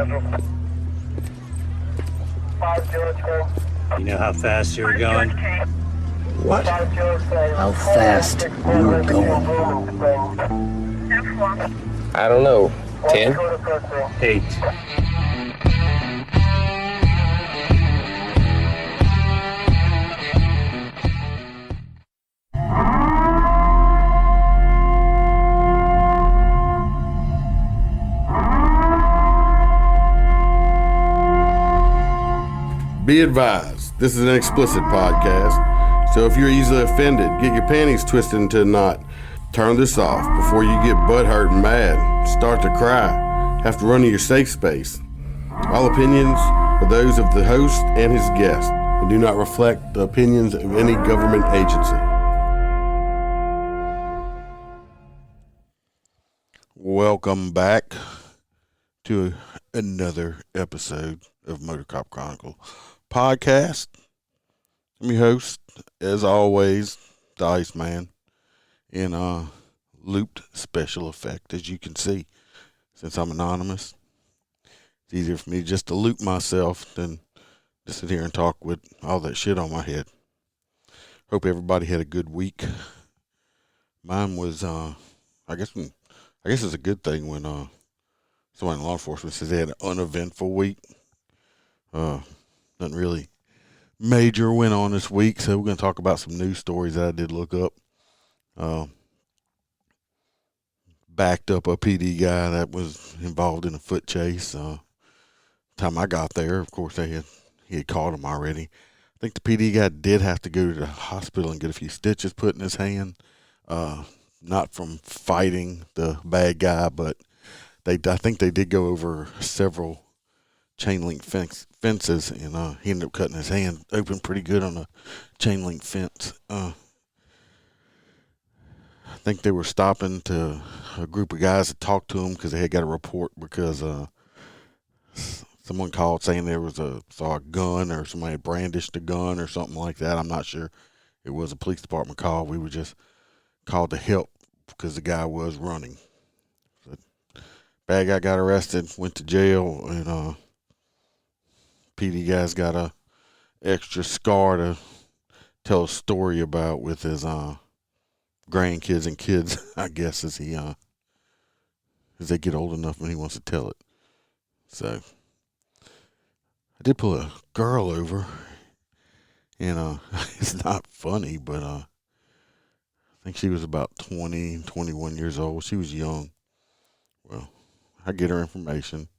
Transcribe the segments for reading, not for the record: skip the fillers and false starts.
You know how fast you were going? What? How fast you were going? I don't know. 10? 8. Be advised, this is an explicit podcast, so if you're easily offended, get your panties twisted into a knot, turn this off before you get butthurt and mad, start to cry, have to run to your safe space. All opinions are those of the host and his guest and do not reflect the opinions of any government agency. Welcome back to another episode of MOTORCOP Chronicle podcast. I'm your host, as always, the Iceman, in looped special effect, as you can see. Since I'm anonymous, it's easier for me just to loop myself than to sit here and talk with all that shit on my head. Hope everybody had a good week. Mine was, I guess it's a good thing when someone in law enforcement says they had an uneventful week. Nothing really major went on this week, so we're going to talk about some news stories that I did look up. Backed up a PD guy that was involved in a foot chase. Time I got there, of course, he had caught him already. I think the PD guy did have to go to the hospital and get a few stitches put in his hand. Not from fighting the bad guy, but I think they did go over several chain link fences, and he ended up cutting his hand open pretty good on a chain link fence. I think they were stopping to a group of guys to talk to him because they had got a report because someone called saying there was saw a gun or somebody had brandished a gun or something like that. I'm not sure. It was a police department call. We were just called to help because the guy was running. So, bad guy got arrested, went to jail, and PD guy's got a extra scar to tell a story about with his grandkids and kids, I guess, as they get old enough and he wants to tell it. So I did pull a girl over, and it's not funny, but I think she was about 20, 21 years old. She was young. Well, I get her information,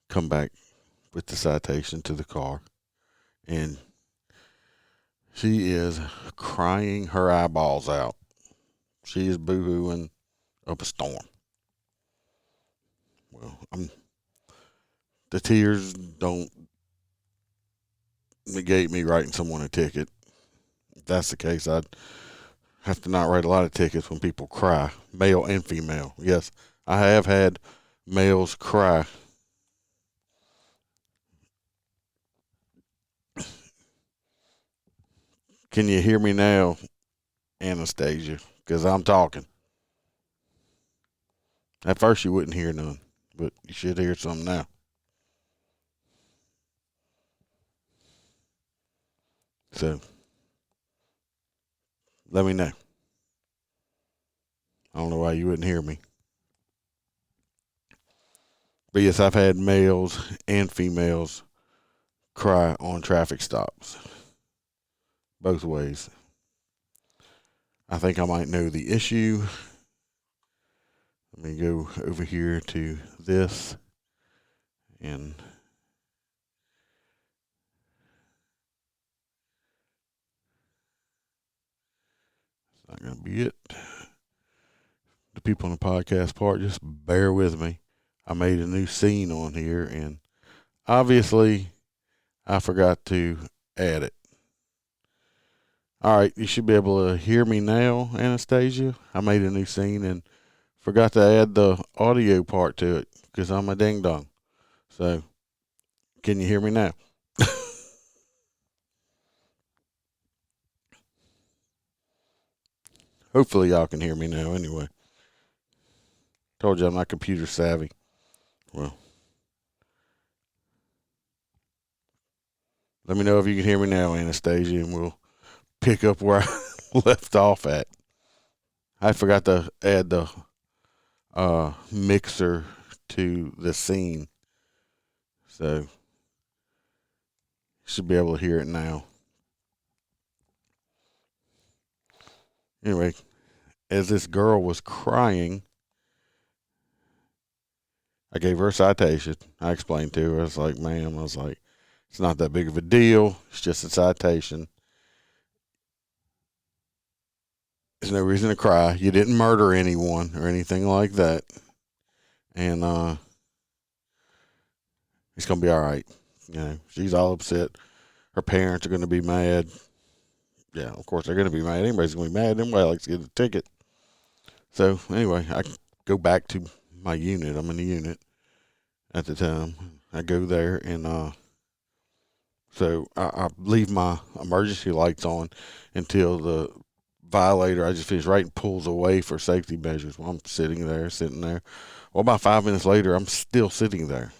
come back with the citation to the car, and she is crying her eyeballs out. She is boo-hooing up a storm. Well, the tears don't negate me writing someone a ticket. If that's the case, I'd have to not write a lot of tickets when people cry, male and female. Yes, I have had males cry. Can you hear me now, Anastasia? Because I'm talking. At first you wouldn't hear none, but you should hear some now. So, let me know. I don't know why you wouldn't hear me. But yes, I've had males and females cry on traffic stops. Both ways. I think I might know the issue. Let me go over here to this, and it's not going to be it. The people on the podcast part, just bear with me. I made a new scene on here, and obviously I forgot to add it. All right, you should be able to hear me now, Anastasia. I made a new scene and forgot to add the audio part to it because I'm a ding dong. So, can you hear me now? Hopefully y'all can hear me now anyway. Told you I'm not computer savvy. Well, Let me know if you can hear me now, Anastasia, and we'll pick up where I left off at. I forgot to add the mixer to the scene, so you should be able to hear it now. Anyway, as this girl was crying, I gave her a citation. I explained to her, I was like, ma'am, it's not that big of a deal. It's just a citation. There's no reason to cry. You didn't murder anyone or anything like that. And it's going to be all right. You know, she's all upset. Her parents are going to be mad. Yeah, of course they're going to be mad. Anybody's going to be mad. Anybody likes to get a ticket. So, anyway, I go back to my unit. I'm in the unit at the time. I go there, and so I leave my emergency lights on until the violator I just finished writing pulls away for safety measures. Well, I'm sitting there. Well, about 5 minutes later, I'm still sitting there.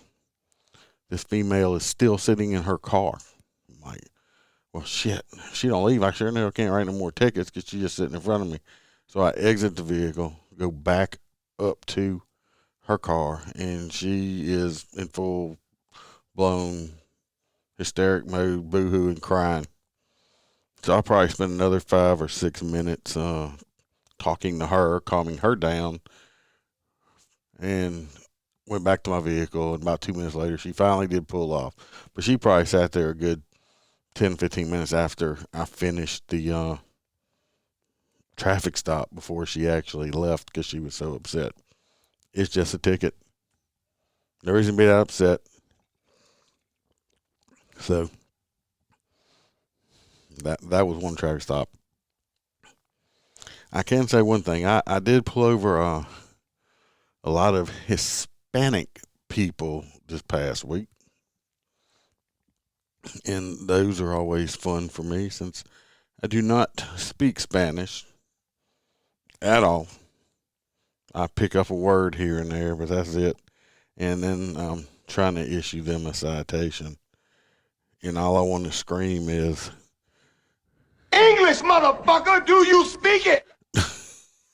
This female is still sitting in her car. I'm like, well, shit. If she don't leave, I sure enough can't write no more tickets because she's just sitting in front of me. So I exit the vehicle, go back up to her car, and she is in full-blown hysteric mode, boo-hooing, crying. So I'll probably spend another 5 or 6 minutes talking to her, calming her down, and went back to my vehicle. And about 2 minutes later, she finally did pull off. But she probably sat there a good 10, 15 minutes after I finished the traffic stop before she actually left because she was so upset. It's just a ticket. No reason to be that upset. So that was one traffic stop. I can say one thing. I did pull over a lot of Hispanic people this past week. And those are always fun for me since I do not speak Spanish at all. I pick up a word here and there, but that's it. And then I'm trying to issue them a citation. And all I want to scream is, English, motherfucker, do you speak it?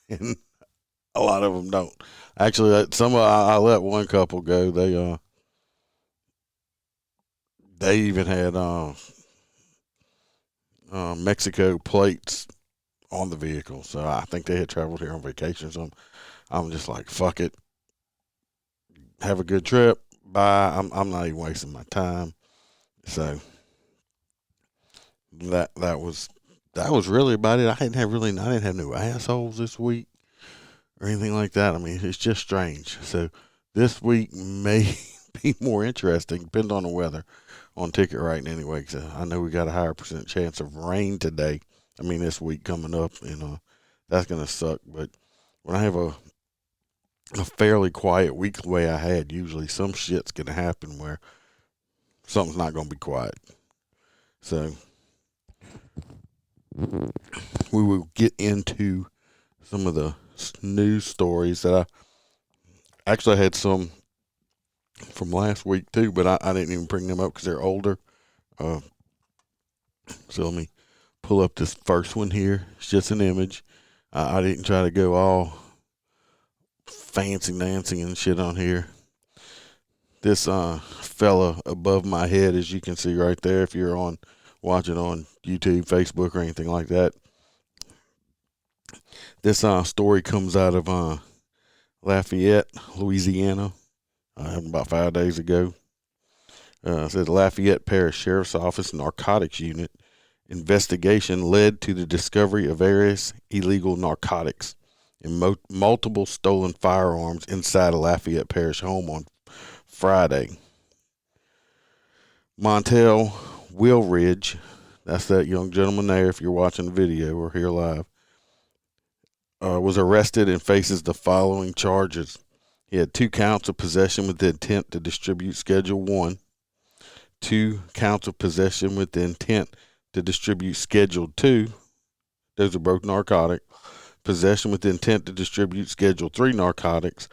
and a lot of them don't. Actually, I let one couple go. They even had Mexico plates on the vehicle, so I think they had traveled here on vacation. So I'm just like, fuck it, have a good trip. Bye. I'm not even wasting my time. So that was really about it. I didn't have no assholes this week or anything like that. I mean, it's just strange. So this week may be more interesting, depending on the weather, on ticket writing anyway. Cause I know we got a higher % chance of rain today. I mean, this week coming up, and that's gonna suck. But when I have a fairly quiet week the way I had, usually some shit's gonna happen where something's not gonna be quiet. So we will get into some of the news stories that I actually had some from last week too, but I didn't even bring them up because they're older. So let me pull up this first one here. It's just an image. I didn't try to go all fancy dancing and shit on here. This fella above my head, as you can see right there, if you're watching on YouTube, Facebook, or anything like that. This story comes out of Lafayette, Louisiana, about 5 days ago. It says Lafayette Parish Sheriff's Office Narcotics Unit investigation led to the discovery of various illegal narcotics and multiple stolen firearms inside a Lafayette Parish home on Friday. Montel Willridge, that's that young gentleman there if you're watching the video or here live, was arrested and faces the following charges. He had 2 counts of possession with the intent to distribute Schedule 1, 2 counts of possession with the intent to distribute Schedule 2. Those are both narcotic. Possession with the intent to distribute Schedule 3 narcotics.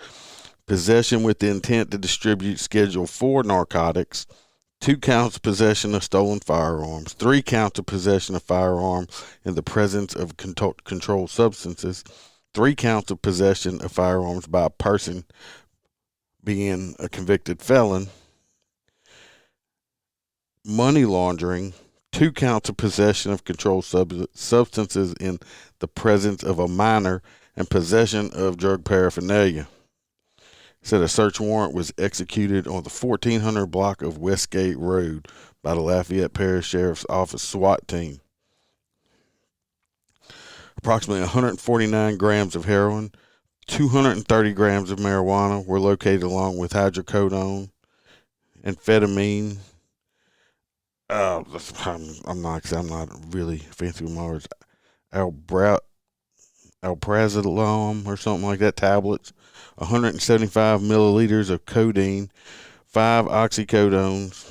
Possession with the intent to distribute Schedule 4 narcotics. 2 counts of possession of stolen firearms, 3 counts of possession of firearms in the presence of controlled substances, 3 counts of possession of firearms by a person being a convicted felon, money laundering, 2 counts of possession of controlled substances in the presence of a minor, and possession of drug paraphernalia. Said a search warrant was executed on the 1400 block of Westgate Road by the Lafayette Parish Sheriff's Office SWAT team. Approximately 149 grams of heroin, 230 grams of marijuana were located, along with hydrocodone, amphetamine. I'm not really fancy with my words. Alprazolam or something like that, tablets, 175 milliliters of codeine, 5 oxycodones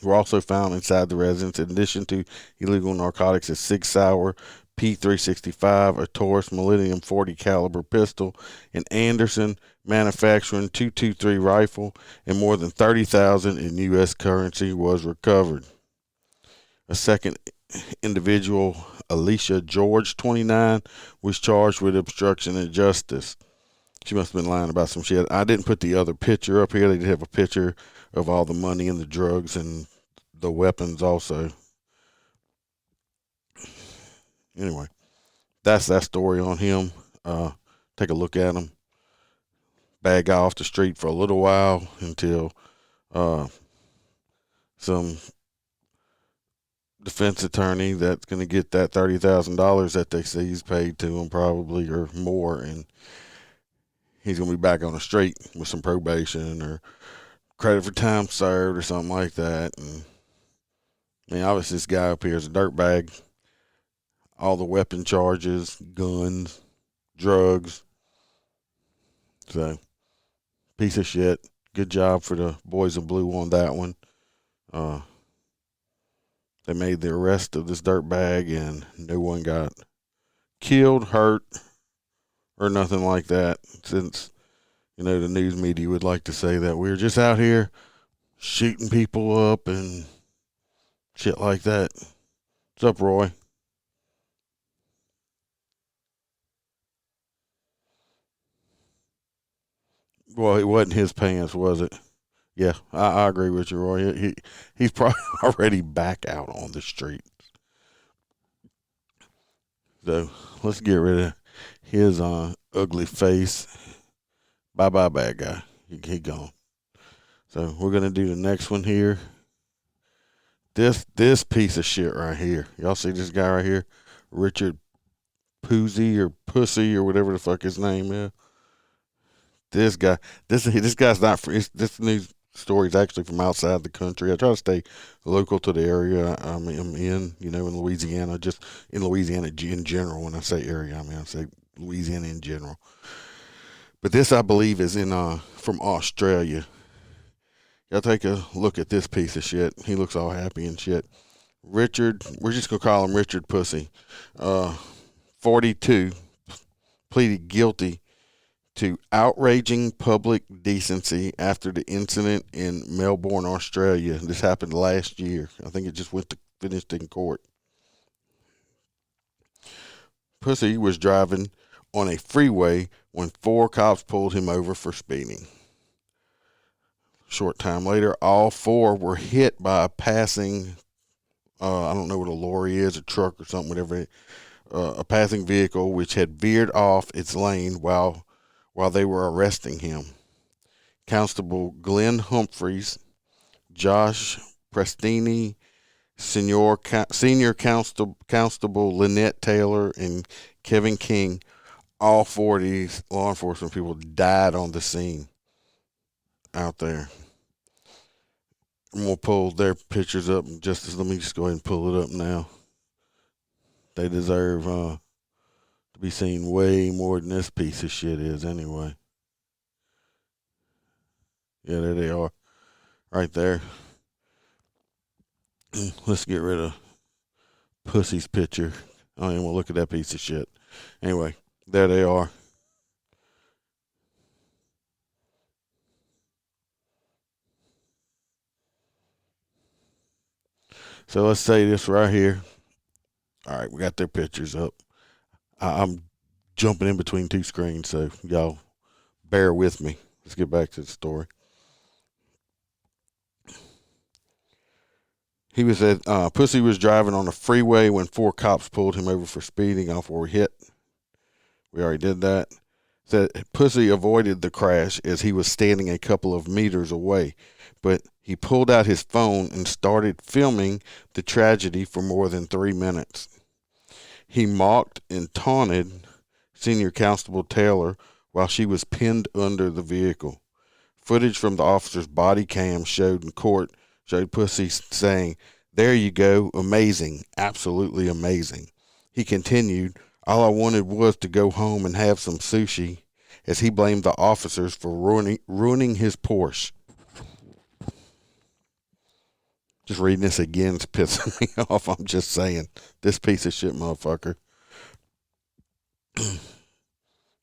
were also found inside the residence, in addition to illegal narcotics, a 6-hour P365, a Taurus Millennium 40 caliber pistol, an Anderson manufacturing .223 rifle, and more than $30,000 in U.S. currency was recovered. A second individual, Alicia George, 29, was charged with obstruction of justice. She must have been lying about some shit. I didn't put the other picture up here. They did have a picture of all the money and the drugs and the weapons also. Anyway, that's that story on him. Take a look at him. Bad guy off the street for a little while until some defense attorney that's going to get that $30,000 that they say he's paid to him, probably, or more, and he's going to be back on the street with some probation or credit for time served or something like that. And I mean, obviously this guy up here is a dirtbag. All the weapon charges, guns, drugs. So, piece of shit. Good job for the boys in blue on that one. They made the arrest of this dirtbag, and no one got killed, hurt, or nothing like that. Since, the news media would like to say that we're just out here shooting people up and shit like that. What's up, Roy? Well, it wasn't his pants, was it? Yeah, I agree with you, Roy. He's probably already back out on the street. So let's get rid of his ugly face. Bye, bad guy. He gone. So we're gonna do the next one here. This piece of shit right here. Y'all see this guy right here, Richard Poozy or Pussy or whatever the fuck his name is. This guy. This guy's not. This news story is actually from outside the country. I try to stay local to the area I'm in. In Louisiana. Just in Louisiana in general. When I say area, I say Louisiana in general. But this, I believe, is from Australia. Y'all take a look at this piece of shit. He looks all happy and shit. Richard, we're just going to call him Richard Pussy. 42, pleaded guilty to outraging public decency after the incident in Melbourne, Australia. This happened last year. I think it just finished in court. Pussy was driving on a freeway when 4 cops pulled him over for speeding. Short time later, all 4 were hit by a passing, I don't know what a lorry is, a truck or something, whatever, a passing vehicle which had veered off its lane while they were arresting him. Constable Glenn Humphreys, Josh Prestini, Senior Constable Lynette Taylor, and Kevin King, all 4 of these law enforcement people died on the scene out there. I'm going to pull their pictures up let me just go ahead and pull it up now. They deserve to be seen way more than this piece of shit is anyway. Yeah, there they are. Right there. Let's get rid of Pussy's picture. I don't even want to look at that piece of shit. Anyway, there they are. So let's say this right here. All right, we got their pictures up. I'm jumping in between two screens, so y'all bear with me. Let's get back to the story. He was at Pussy was driving on the freeway when 4 cops pulled him over for speeding off where he hit. We already did that. Said Pussy avoided the crash as he was standing a couple of meters away, but he pulled out his phone and started filming the tragedy for more than 3 minutes. He mocked and taunted Senior Constable Taylor while she was pinned under the vehicle. Footage from the officer's body cam showed in court showed Pussy saying, "There you go, amazing, absolutely amazing." He continued, "All I wanted was to go home and have some sushi," as he blamed the officers for ruining his Porsche. Just reading this again is pissing me off. I'm just saying, this piece of shit motherfucker.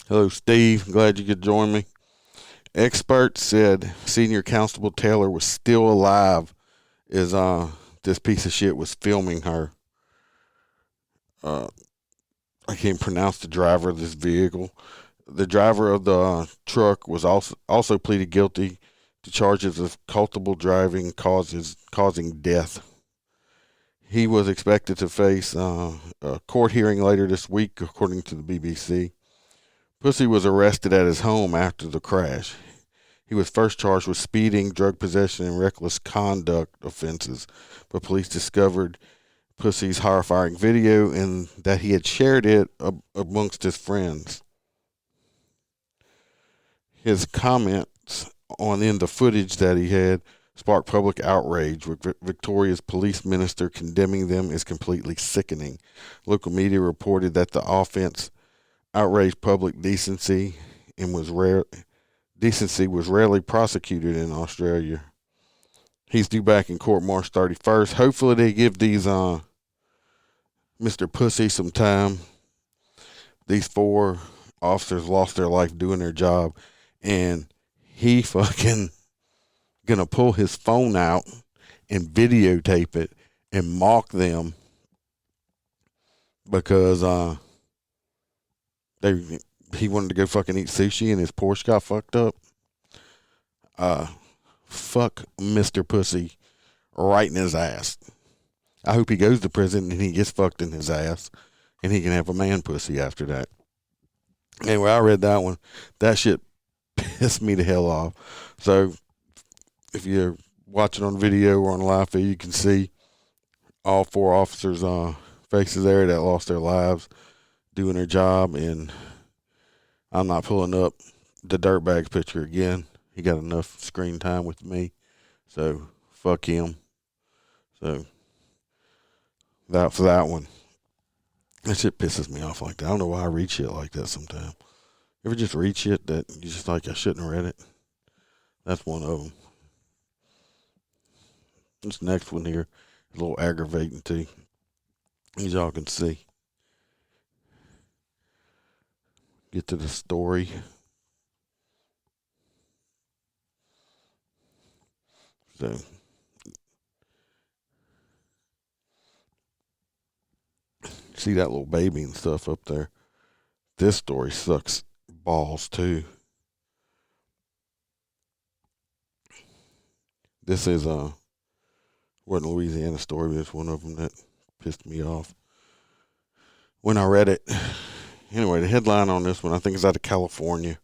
Hello, Steve. Glad you could join me. Experts said Senior Constable Taylor was still alive as this piece of shit was filming her. I can't pronounce the driver of this vehicle. The driver of the truck was also pleaded guilty to charges of culpable driving causing death. He was expected to face a court hearing later this week, according to the BBC. Pussy was arrested at his home after the crash. He was first charged with speeding, drug possession, and reckless conduct offenses, but police discovered Pussy's horrifying video and that he had shared it amongst his friends. His comments in the footage that he had sparked public outrage, with Victoria's police minister condemning them as completely sickening. Local media reported that the offense outraged public decency and was rarely prosecuted in Australia. He's due back in court March 31st. Hopefully they give these Mr. Pussy some time. These 4 officers lost their life doing their job, and he fucking gonna pull his phone out and videotape it and mock them because he wanted to go fucking eat sushi and his Porsche got fucked up. Fuck Mr. Pussy right in his ass. I hope he goes to prison and he gets fucked in his ass and he can have a man pussy after that. Anyway, I read that one. That shit pissed me the hell off. So if you're watching on video or on live feed, you can see all 4 officers' faces there that lost their lives doing their job. And I'm not pulling up the dirtbag's picture again. He got enough screen time with me, so fuck him. So that's that one. That shit pisses me off like that. I don't know why I read shit like that sometimes. You ever just read shit that you just like, I shouldn't have read it? That's one of them. This next one here is a little aggravating too, as y'all can see. Get to the story. So, see that little baby and stuff up there. This story sucks balls too. This is wasn't a Louisiana story, but it's one of them that pissed me off when I read it. Anyway, the headline on this one, I think, is out of California.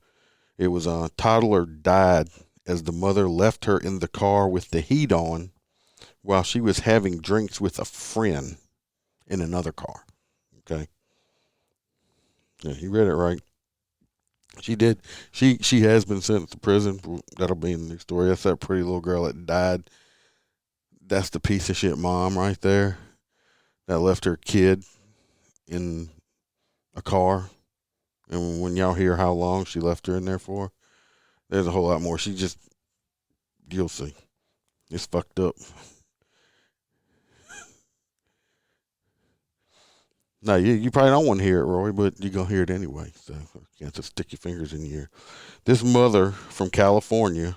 It was toddler died as the mother left her in the car with the heat on while she was having drinks with a friend in another car. Okay. Yeah, you read it right. She did. She has been sentenced to prison. That'll be in the next story. That's that pretty little girl that died. That's the piece of shit mom right there that left her kid in a car. And when y'all hear how long she left her in there for, there's a whole lot more. You'll see. It's fucked up. No, you probably don't want to hear it, Roy, but you're going to hear it anyway. So you have to stick your fingers in the ear. This mother from California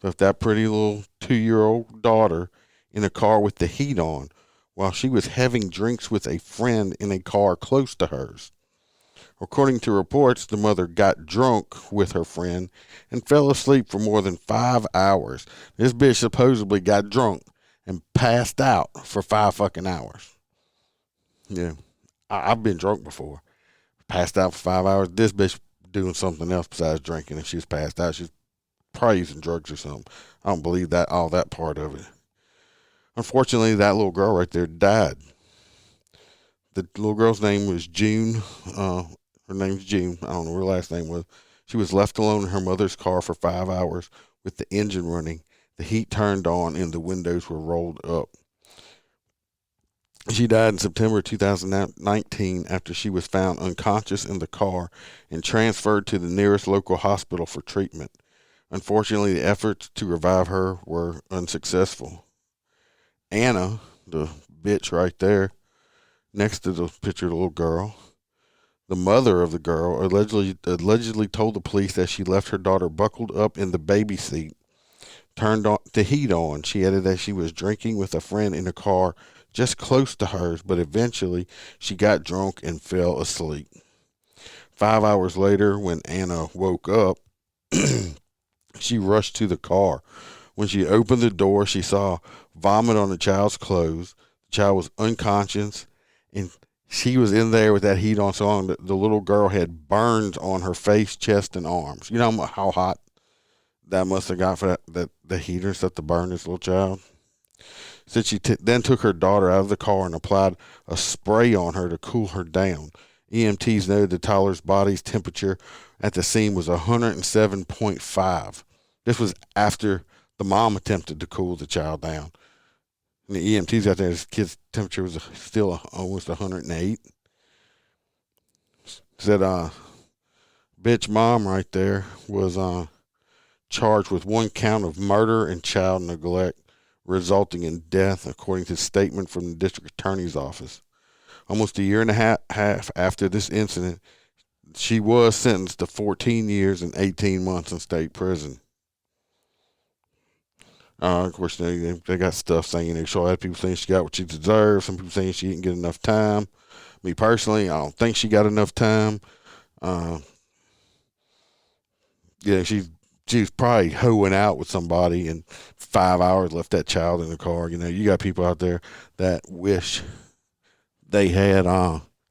left that pretty little 2-year-old daughter in a car with the heat on while she was having drinks with a friend in a car close to hers. According to reports, the mother got drunk with her friend and fell asleep for more than 5 hours. This bitch supposedly got drunk and passed out for 5 fucking hours. Yeah, I've been drunk before. Passed out for 5 hours. This bitch doing something else besides drinking, and she's passed out. She's probably using drugs or something. I don't believe that part of it. Unfortunately, that little girl right there died. The little girl's name was June. Her name's June. I don't know what her last name was. She was left alone in her mother's car for 5 hours with the engine running, the heat turned on, and the windows were rolled up. She died in September 2019 after she was found unconscious in the car and transferred to the nearest local hospital for treatment. Unfortunately, the efforts to revive her were unsuccessful. Anna, the bitch right there, next to the picture of the little girl, the mother of the girl allegedly told the police that she left her daughter buckled up in the baby seat, turned on the heat on. She added that she was drinking with a friend in a car just close to hers, but eventually she got drunk and fell asleep. 5 hours later, when Anna woke up, she rushed to the car. When she opened the door, she saw vomit on the child's clothes. The child was unconscious, and she was in there with that heat on so long that the little girl had burns on her face, chest, and arms. You know how hot that must have got for that the heater set to burn this little child? Said she then took her daughter out of the car and applied a spray on her to cool her down. EMTs noted the toddler's body's temperature at the scene was 107.5. This was after the mom attempted to cool the child down. And the EMTs got there, this kid's temperature was still almost 108. Said, bitch mom right there was charged with 1 count of murder and child neglect, resulting in death, according to a statement from the district attorney's office. Almost a year and a half after this incident, she was sentenced to 14 years and 18 months in state prison. Of course, they got stuff saying they show people saying she got what she deserves. Some people saying she didn't get enough time. Me personally, I don't think she got enough time. Yeah, she was probably hoeing out with somebody, and 5 hours left that child in the car. You know, you got people out there that wish they had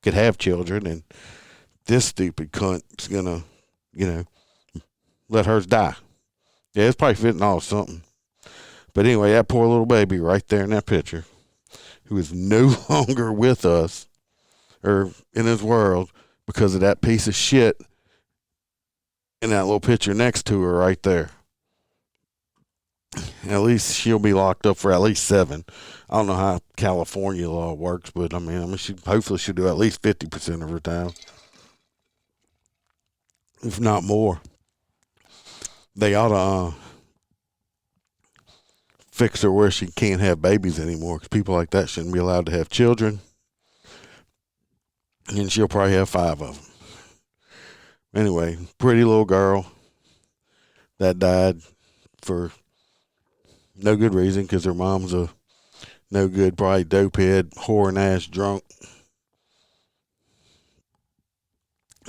could have children, and this stupid cunt's gonna, let hers die. Yeah, it's probably fentanyl or something. But anyway, that poor little baby right there in that picture, who is no longer with us or in his world because of that piece of shit in that little picture next to her right there. At least she'll be locked up for at least 7. I don't know how California law works, but I mean, hopefully she'll do at least 50% of her time, if not more. They ought to fix her where she can't have babies anymore, because people like that shouldn't be allowed to have children. And she'll probably have 5 of them. Anyway, pretty little girl that died for no good reason, because her mom's a no good, probably dopehead, whoring ass drunk.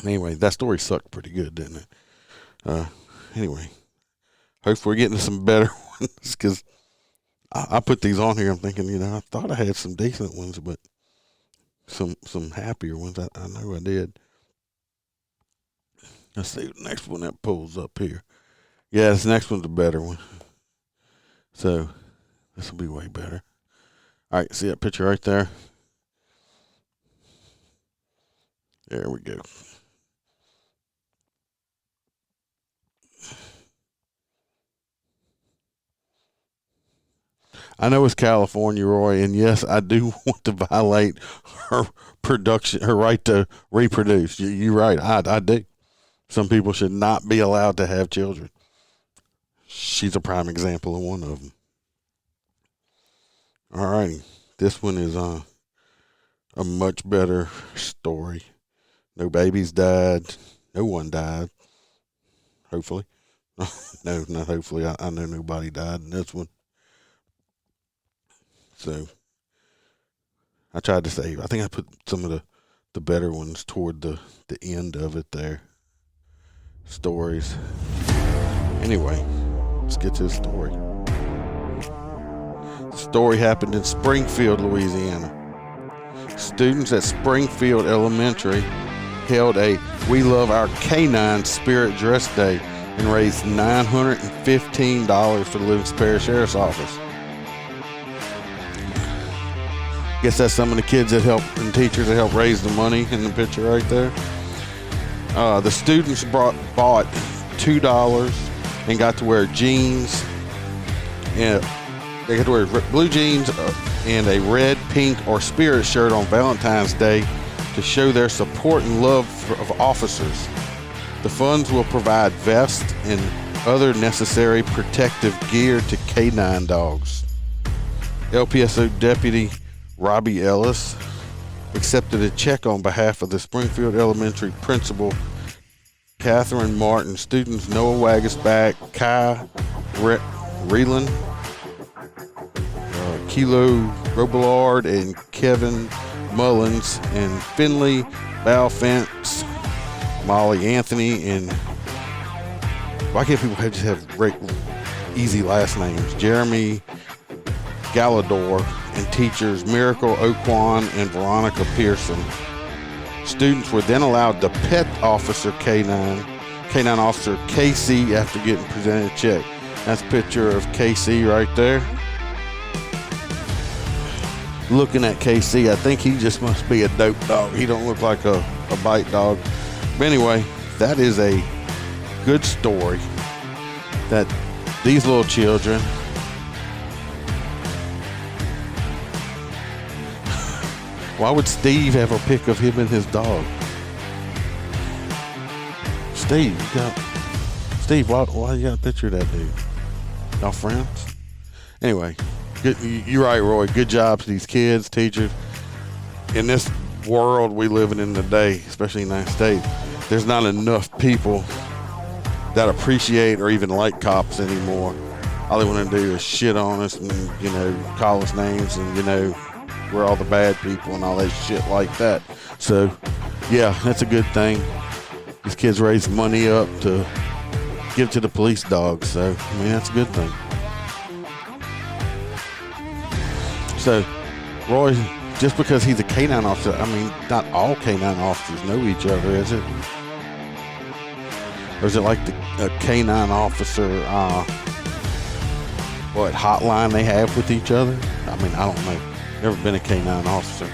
Anyway, that story sucked pretty good, didn't it? Anyway, hopefully we're getting some better ones, because I put these on here. I'm thinking, I thought I had some decent ones, but some happier ones. I know I did. Let's see the next one that pulls up here. Yeah, this next one's a better one. So this will be way better. All right, see that picture right there? There we go. I know it's California, Roy, and yes, I do want to violate her right to reproduce. You're right, I do. Some people should not be allowed to have children. She's a prime example of one of them. All righty, this one is a much better story. No babies died. No one died. Hopefully. No, not hopefully. I know nobody died in this one. So, I tried to save. I think I put some of the better ones toward the end of it there. Stories. Anyway, let's get to the story. The story happened in Springfield, Louisiana. Students at Springfield Elementary held a We Love Our Canine Spirit Dress Day and raised $915 for the Livingston Parish Sheriff's Office. Guess that's some of the kids that help and teachers that help raise the money in the picture right there. The students bought $2 and got to wear jeans, and they got to wear blue jeans and a red, pink, or spirit shirt on Valentine's Day to show their support and love of officers. The funds will provide vests and other necessary protective gear to canine dogs. LPSO Deputy Robbie Ellis accepted a check on behalf of the Springfield Elementary Principal Catherine Martin, students Noah Wagisback, Kai Reeland, Kilo Robillard, and Kevin Mullins, and Finley Balfence, Molly Anthony, and why can't people just have great, easy last names? Jeremy Galador, and teachers Miracle Oquan and Veronica Pearson. Students were then allowed to pet Officer Canine Officer KC after getting presented a check. That's a picture of KC right there. Looking at KC, I think he just must be a dope dog. He don't look like a bite dog. But anyway, that is a good story that these little children why would Steve have a pic of him and his dog? Steve, why you got a picture of that dude? Y'all friends? Anyway, good, you're right, Roy. Good job to these kids, teachers. In this world we living in today, especially in the United States, there's not enough people that appreciate or even like cops anymore. All they want to do is shit on us and, call us names and, we're all the bad people and all that shit like that. So, yeah, that's a good thing. These kids raise money up to give to the police dogs. So, that's a good thing. So, Roy, just because he's a canine officer, not all canine officers know each other, is it? Or is it like a canine officer, hotline they have with each other? I don't know. Never been a canine officer.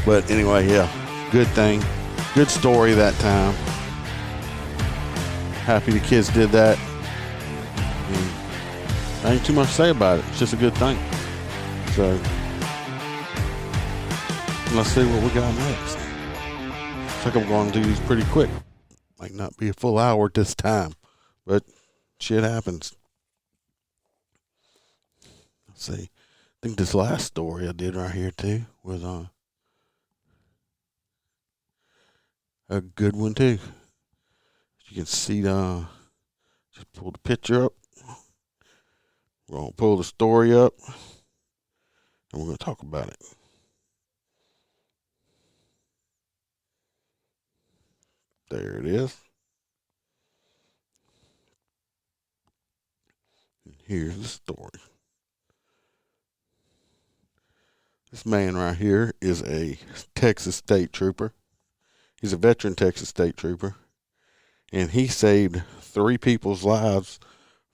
But anyway, yeah, good thing. Good story that time. Happy the kids did that. And ain't too much to say about it. It's just a good thing. So, let's see what we got next. Looks like I'm going to do these pretty quick. Might not be a full hour this time, but shit happens. Let's see. I think this last story I did right here too was a good one too. You can see just pull the picture up. We're gonna pull the story up and we're gonna talk about it. There it is. And here's the story. This man right here is a Texas state trooper. He's a veteran Texas state trooper. And he saved 3 people's lives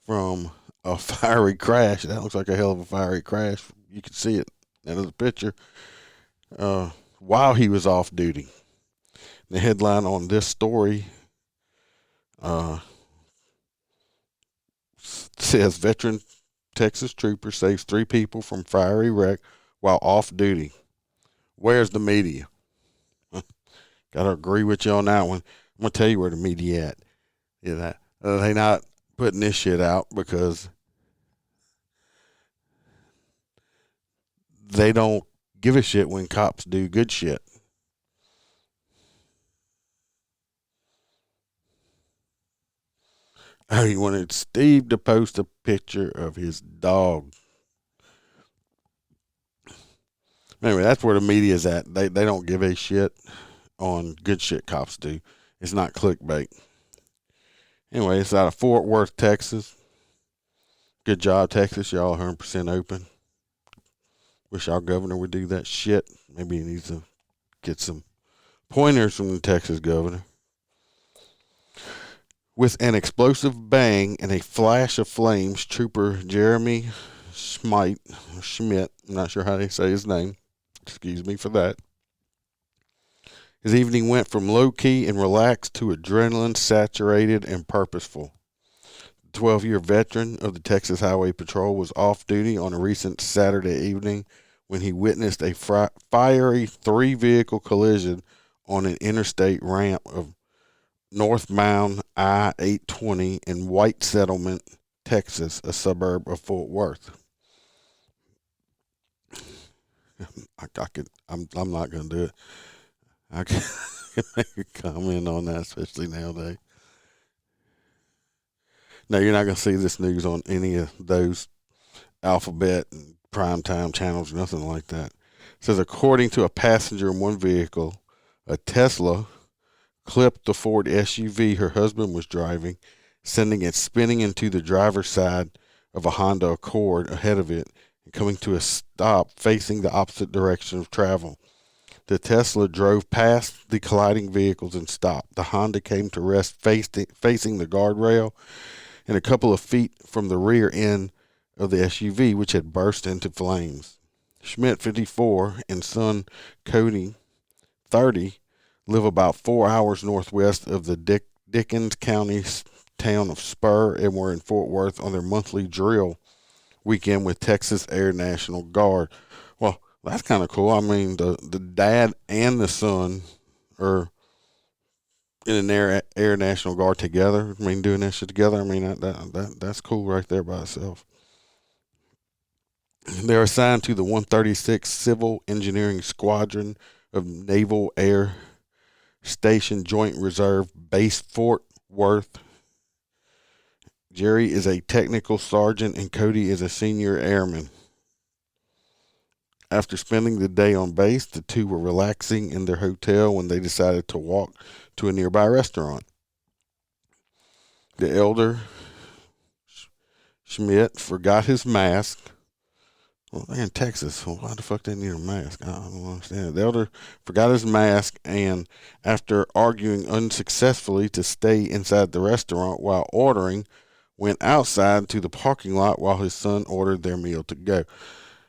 from a fiery crash. That looks like a hell of a fiery crash. You can see it. That is a picture. While he was off duty. The headline on this story says veteran Texas trooper saves 3 people from fiery wreck while off duty. Where's the media? Gotta agree with you on that one. I'm gonna tell you where the media at. Yeah, they not putting this shit out because they don't give a shit when cops do good shit. Oh, he wanted Steve to post a picture of his dog. Anyway, that's where the media's at. They don't give a shit on good shit cops do. It's not clickbait. Anyway, it's out of Fort Worth, Texas. Good job, Texas. Y'all 100% open. Wish our governor would do that shit. Maybe he needs to get some pointers from the Texas governor. With an explosive bang and a flash of flames, Trooper Jeremy Schmidt, I'm not sure how they say his name. Excuse me for that. His evening went from low-key and relaxed to adrenaline-saturated and purposeful. The 12-year veteran of the Texas Highway Patrol was off duty on a recent Saturday evening when he witnessed a fiery three-vehicle collision on an interstate ramp of northbound I-820 in White Settlement, Texas, a suburb of Fort Worth. I'm not going to do it. I can make a comment on that, especially nowadays. No, you're not going to see this news on any of those alphabet and primetime channels or nothing like that. It says, according to a passenger in one vehicle, a Tesla clipped the Ford SUV her husband was driving, sending it spinning into the driver's side of a Honda Accord ahead of it and coming to a stop facing the opposite direction of travel. The Tesla drove past the colliding vehicles and stopped. The Honda came to rest facing the guardrail and a couple of feet from the rear end of the SUV, which had burst into flames. Schmidt, 54, and son Cody, 30, live about 4 hours northwest of the Dickens County town of Spur and were in Fort Worth on their monthly drill weekend with Texas Air National Guard. Well, that's kind of cool. I mean, the dad and the son are in an Air National Guard together. I mean, doing that shit together. I mean, that's cool right there by itself. They're assigned to the 136th Civil Engineering Squadron of Naval Air Station Joint Reserve Base Fort Worth. Jerry is a technical sergeant and Cody is a senior airman. After spending the day on base, the two were relaxing in their hotel when they decided to walk to a nearby restaurant. The elder, Schmidt, forgot his mask. Well, they're in Texas, so why the fuck they need a mask? I don't understand. The elder forgot his mask and, after arguing unsuccessfully to stay inside the restaurant while ordering, went outside to the parking lot while his son ordered their meal to go.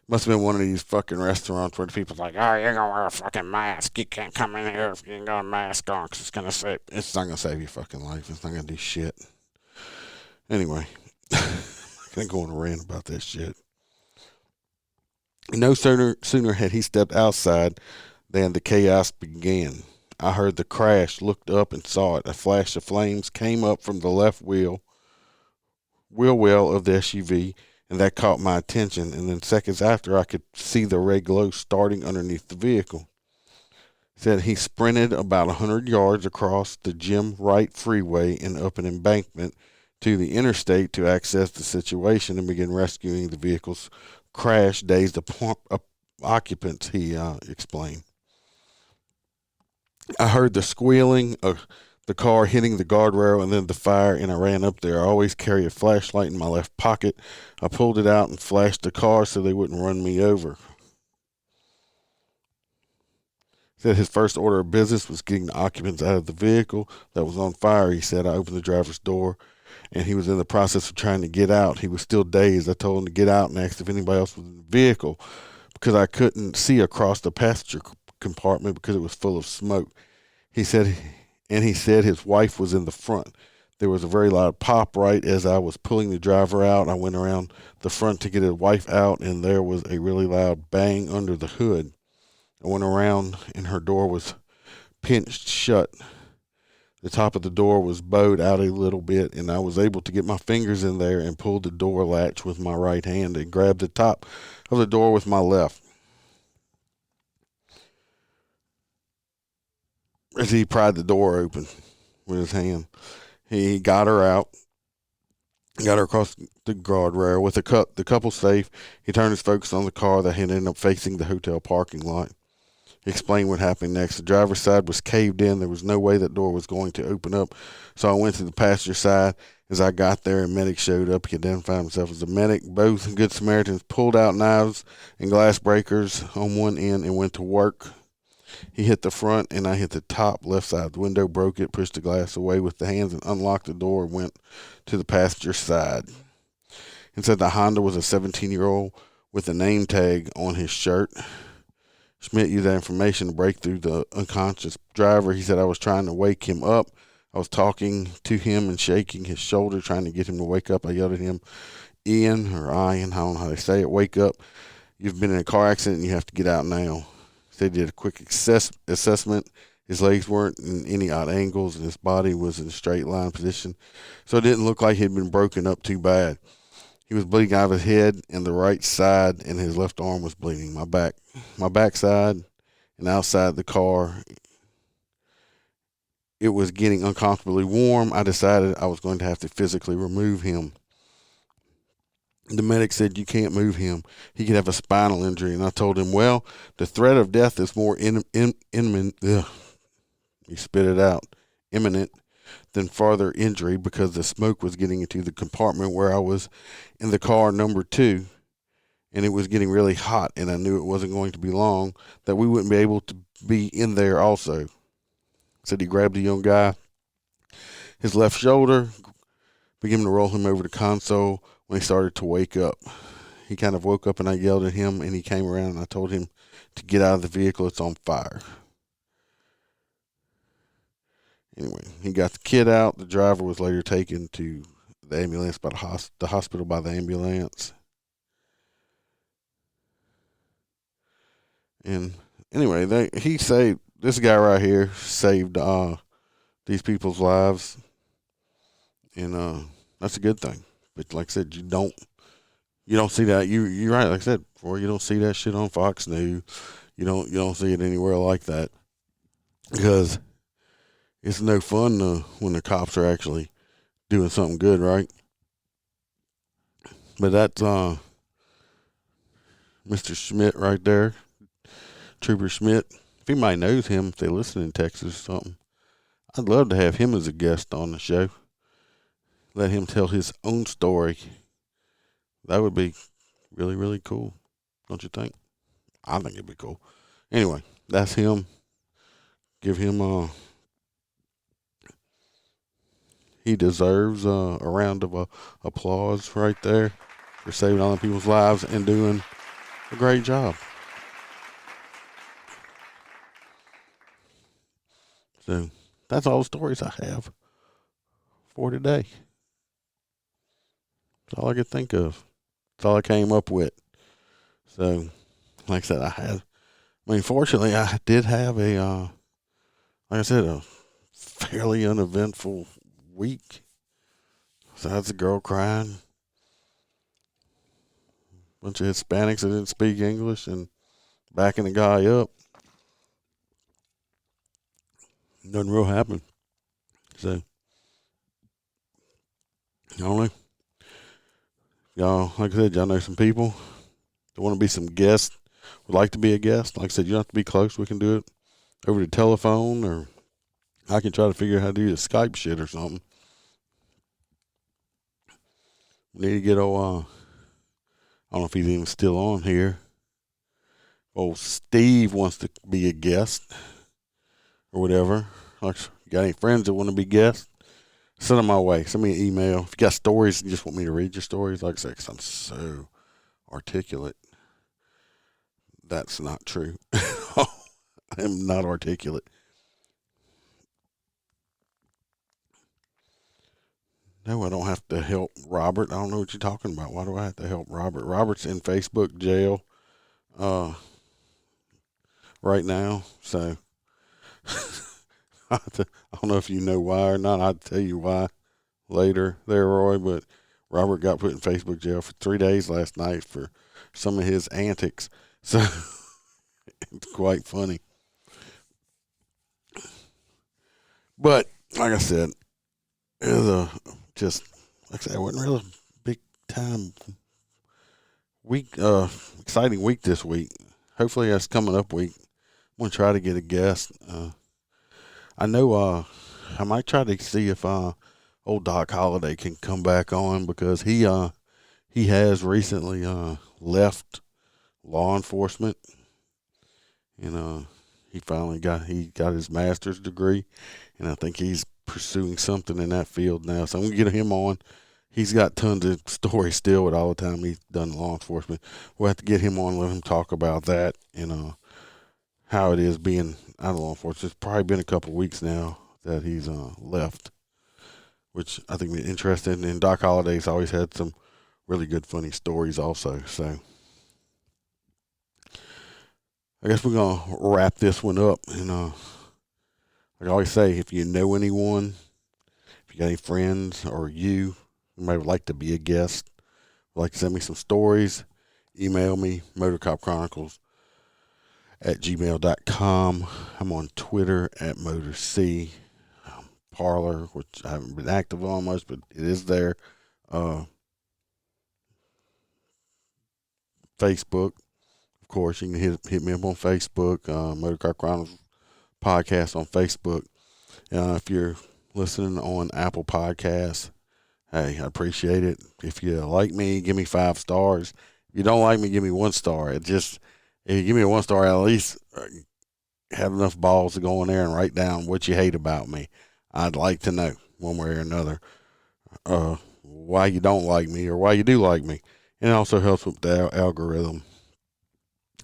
Must have been one of these fucking restaurants where the people's like, oh, you're going to wear a fucking mask. You can't come in here if you ain't got a mask on because it's not going to save your fucking life. It's not going to do shit. Anyway, I can't go on a rant about that shit. No sooner had he stepped outside than the chaos began. I heard the crash, looked up and saw it. A flash of flames came up from the left wheel well of the SUV, and that caught my attention. And then seconds after, I could see the red glow starting underneath the vehicle. Said he sprinted about 100 yards across the Jim Wright Freeway and up an embankment to the interstate to access the situation and begin rescuing the vehicle's crash-dazed occupants, he explained. I heard the squealing of the car hitting the guardrail and then the fire, and I ran up there. I always carry a flashlight in my left pocket. I pulled it out and flashed the car so they wouldn't run me over. Said his first order of business was getting the occupants out of the vehicle that was on fire. He said, I opened the driver's door, and he was in the process of trying to get out. He was still dazed. I told him to get out and asked if anybody else was in the vehicle because I couldn't see across the passenger compartment because it was full of smoke. He said his wife was in the front. There was a very loud pop right as I was pulling the driver out. I went around the front to get his wife out, and there was a really loud bang under the hood. I went around, and her door was pinched shut. The top of the door was bowed out a little bit, and I was able to get my fingers in there and pull the door latch with my right hand and grab the top of the door with my left. As he pried the door open with his hand, he got her out. Got her across the guardrail. With the couple safe, he turned his focus on the car that had ended up facing the hotel parking lot. He explained what happened next. The driver's side was caved in. There was no way that door was going to open up. So I went to the passenger side. As I got there, a medic showed up. He identified himself as a medic. Both Good Samaritans pulled out knives and glass breakers on one end and went to work. He hit the front, and I hit the top left side. The window, broke it, pushed the glass away with the hands, and unlocked the door and went to the passenger side. Inside the Honda was a 17-year-old with a name tag on his shirt. Schmidt used that information to break through the unconscious driver. He said, I was trying to wake him up. I was talking to him and shaking his shoulder, trying to get him to wake up. I yelled at him, Ian, or Ian, I don't know how they say it, wake up. You've been in a car accident and you have to get out now. They did a quick assessment. His legs weren't in any odd angles, and his body was in a straight line position, so it didn't look like he'd been broken up too bad. He was bleeding out of his head and the right side, and his left arm was bleeding. My backside, and outside the car, it was getting uncomfortably warm. I decided I was going to have to physically remove him. The medic said, you can't move him. He could have a spinal injury. And I told him, well, the threat of death is more imminent. He spit it out. Imminent than further injury because the smoke was getting into the compartment where I was in the car number 2. And it was getting really hot. And I knew it wasn't going to be long that we wouldn't be able to be in there also. Said he grabbed the young guy, his left shoulder, began to roll him over the console when he started to wake up. He kind of woke up and I yelled at him and he came around and I told him to get out of the vehicle. It's on fire. Anyway, he got the kid out. The driver was later taken to the ambulance by the hospital by the ambulance. And anyway, this guy right here saved these people's lives. And that's a good thing. But like I said, you don't see that. You're right. Like I said before, you don't see that shit on Fox News. You don't see it anywhere like that because it's no fun when the cops are actually doing something good, right? But that's Mr. Schmidt right there, Trooper Schmidt. If anybody knows him, if they listen in Texas or something, I'd love to have him as a guest on the show. Let him tell his own story. That would be really, really cool. Don't you think? I think it'd be cool. Anyway, that's him. Give him he deserves a round of applause right there for saving other people's lives and doing a great job. So that's all the stories I have for today. That's all I could think of. That's all I came up with. So, like I said, fortunately, I did have a fairly uneventful week. Besides the girl crying, a bunch of Hispanics that didn't speak English, and backing the guy up. Nothing real happened. So, I don't know. Y'all, like I said, y'all know some people that want to be some guests, would like to be a guest. Like I said, you don't have to be close. We can do it over the telephone, or I can try to figure out how to do the Skype shit or something. We need to get I don't know if he's even still on here. Old Steve wants to be a guest or whatever. Like, you got any friends that want to be guests? Send them my way. Send me an email. If you got stories and just want me to read your stories, like I said, 'cause I'm so articulate. That's not true. I am not articulate. No, I don't have to help Robert. I don't know what you're talking about. Why do I have to help Robert? Robert's in Facebook jail right now. So I don't know if you know why or not. I'll tell you why later there, Roy. But Robert got put in Facebook jail for 3 days last night for some of his antics. So it's quite funny. But like I said, it's just like I said, it wasn't really a big time week, exciting week this week. Hopefully that's coming up week. I'm going to try to get a guest. I know I might try to see if old Doc Holliday can come back on, because he has recently left law enforcement, and he got his master's degree, and I think he's pursuing something in that field now. So I'm gonna get him on. He's got tons of stories still with all the time he's done law enforcement. We'll have to get him on, let him talk about that and how it is being out of law enforcement. It's probably been a couple of weeks now that he's left, which I think will be interesting. And Doc Holliday's always had some really good, funny stories also. So I guess we're going to wrap this one up. And like I always say, if you know anyone, if you got any friends or you might would like to be a guest, would like to send me some stories, email me, motorcopchronicles@gmail.com. I'm on Twitter @MotorC. Parlor, which I haven't been active on much, but it is there. Facebook, of course, you can hit me up on Facebook. MotorCop Chronicles podcast on Facebook. If you're listening on Apple Podcasts, hey, I appreciate it. If you like me, give me 5 stars. If you don't like me, give me 1 star. If you give me a 1 star, I'll at least have enough balls to go in there and write down what you hate about me. I'd like to know one way or another why you don't like me or why you do like me. And it also helps with the algorithm.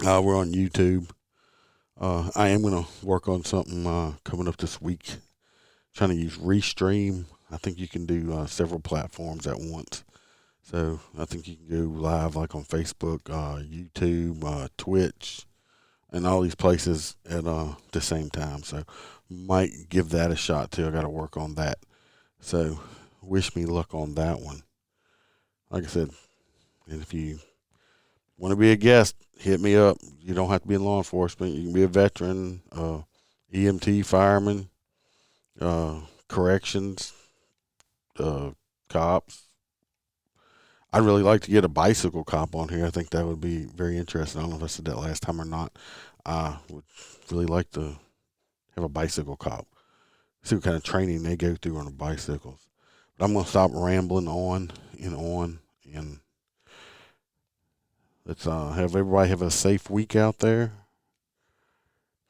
We're on YouTube. I am going to work on something coming up this week, trying to use Restream. I think you can do several platforms at once. So I think you can go live like on Facebook, YouTube, Twitch, and all these places at the same time. So might give that a shot too. I got to work on that. So wish me luck on that one. Like I said, and if you want to be a guest, hit me up. You don't have to be in law enforcement. You can be a veteran, EMT, fireman, corrections, cops. I'd really like to get a bicycle cop on here. I think that would be very interesting. I don't know if I said that last time or not. I would really like to have a bicycle cop. See what kind of training they go through on the bicycles. But I'm going to stop rambling on, and let's have everybody have a safe week out there.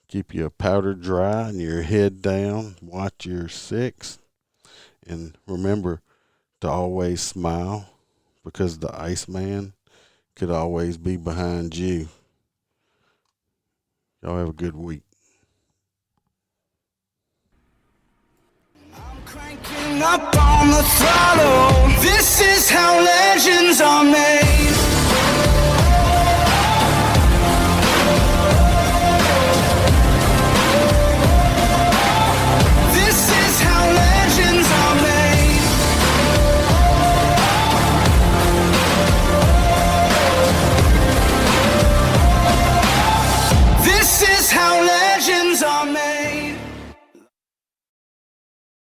Keep your powder dry and your head down. Watch your 6. And remember to always smile, because the Iceman could always be behind you. Y'all have a good week. I'm cranking up on the throttle. This is how legends are made.